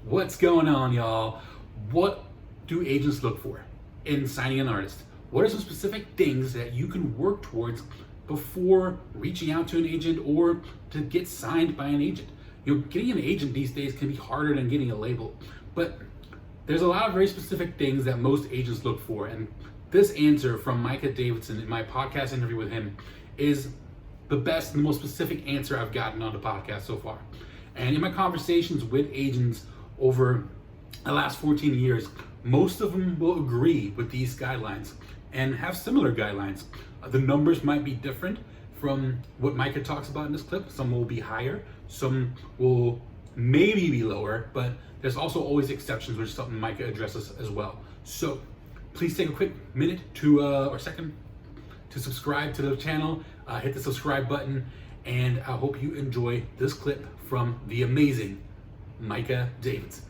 What's going on, y'all? What do agents look for in signing an artist? What are some specific things that you can work towards before reaching out to an agent or to get signed by an agent? Getting an agent these days can be harder than getting a label, but there's a lot of very specific things that most agents look for. And this answer from Micah Davidson in my podcast interview with him is the best and the most specific answer I've gotten on the podcast so far. And in my conversations with agents over the last 14 years, most of them will agree with these guidelines and have similar guidelines. The numbers might be different from what Micah talks about in this clip. Some will be higher, some will maybe be lower, but there's also always exceptions, which is something Micah addresses as well. So please take a quick minute to or second to subscribe to the channel, hit the subscribe button, and I hope you enjoy this clip from the amazing Micah Davidson.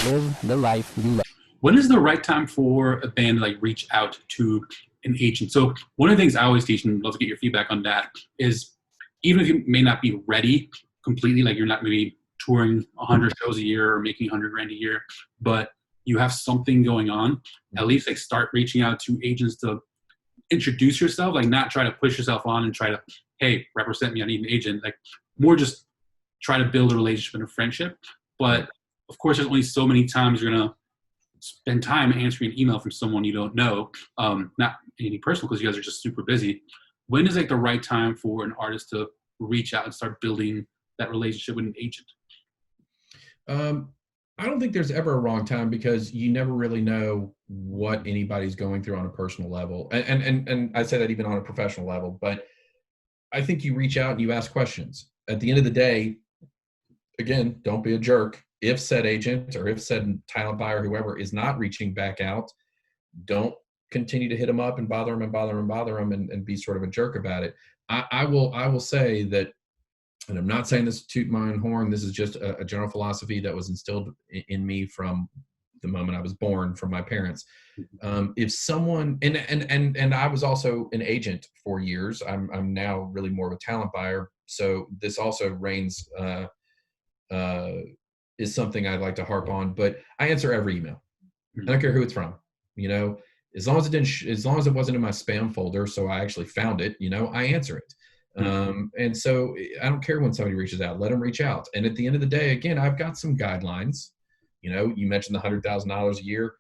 Live the life you love. When is the right time for a band to reach out to an agent? So one of the things I always teach, and I'd love to get your feedback on that, is even if you may not be ready completely, like you're not maybe touring 100 shows a year or making 100 grand a year, but you have something going on, at least start reaching out to agents to introduce yourself, not try to push yourself on and try to, hey, represent me, I need an agent, more just try to build a relationship and a friendship. But of course, there's only so many times you're gonna spend time answering an email from someone you don't know, not anything personal because you guys are just super busy. When is the right time for an artist to reach out and start building that relationship with an agent? I don't think there's ever a wrong time because you never really know what anybody's going through on a personal level. And I say that even on a professional level, but I think you reach out and you ask questions. At the end of the day, again, don't be a jerk. If said agent or if said talent buyer, whoever is not reaching back out, don't continue to hit them up and bother them and be sort of a jerk about it. I will say that, and I'm not saying this to toot my own horn, this is just a general philosophy that was instilled in me from the moment I was born from my parents. If someone, and I was also an agent for years, I'm now really more of a talent buyer. So this also reigns, is something I'd like to harp on, but I answer every email. I don't care who it's from, as long as it wasn't in my spam folder. So I actually found it, I answer it. And so I don't care when somebody reaches out, let them reach out. And at the end of the day, again, I've got some guidelines. You mentioned the $100,000 a year.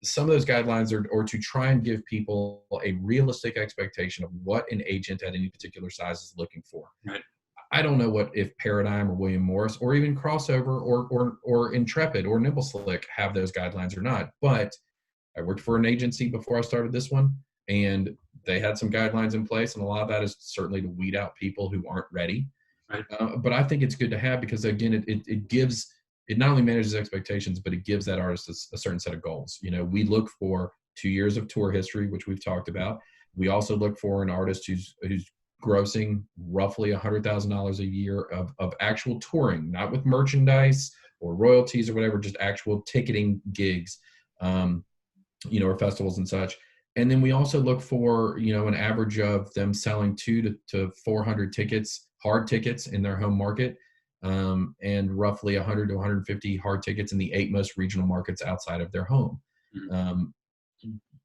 Some of those guidelines are to try and give people a realistic expectation of what an agent at any particular size is looking for. Right. I don't know if Paradigm or William Morris or even Crossover or Intrepid or Nimbleslick have those guidelines or not. But I worked for an agency before I started this one, and they had some guidelines in place, and a lot of that is certainly to weed out people who aren't ready. Right. But I think it's good to have because, again, it not only manages expectations, but it gives that artist a certain set of goals. We look for 2 years of tour history, which we've talked about. We also look for an artist who's grossing roughly $100,000 a year of actual touring, not with merchandise or royalties or whatever, just actual ticketing gigs, or festivals and such. And then we also look for, an average of them selling 200 to 400 tickets, hard tickets in their home market, and roughly 100 to 150 hard tickets in the 8 most regional markets outside of their home.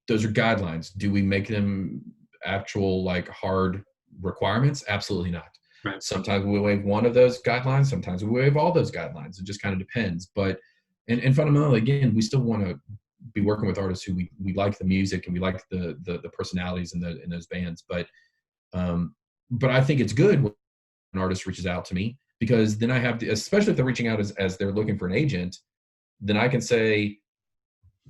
Those are guidelines. Do we make them actual hard requirements? Absolutely not. Right. Sometimes we waive one of those guidelines. Sometimes we waive all those guidelines. It just kind of depends. But, and fundamentally, again, we still want to be working with artists who we like the music and we like the personalities in those bands. But I think it's good when an artist reaches out to me, because then I have to, especially if they're reaching out as they're looking for an agent, then I can say,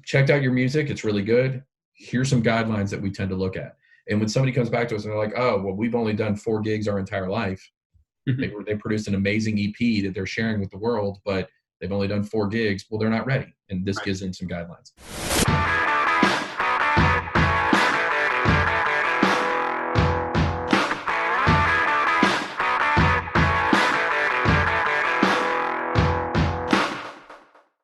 checked out your music. It's really good. Here's some guidelines that we tend to look at. And when somebody comes back to us and they're like, oh, well, we've only done 4 gigs our entire life. They produced an amazing EP that they're sharing with the world, but they've only done 4 gigs. Well, they're not ready. And this gives them some guidelines.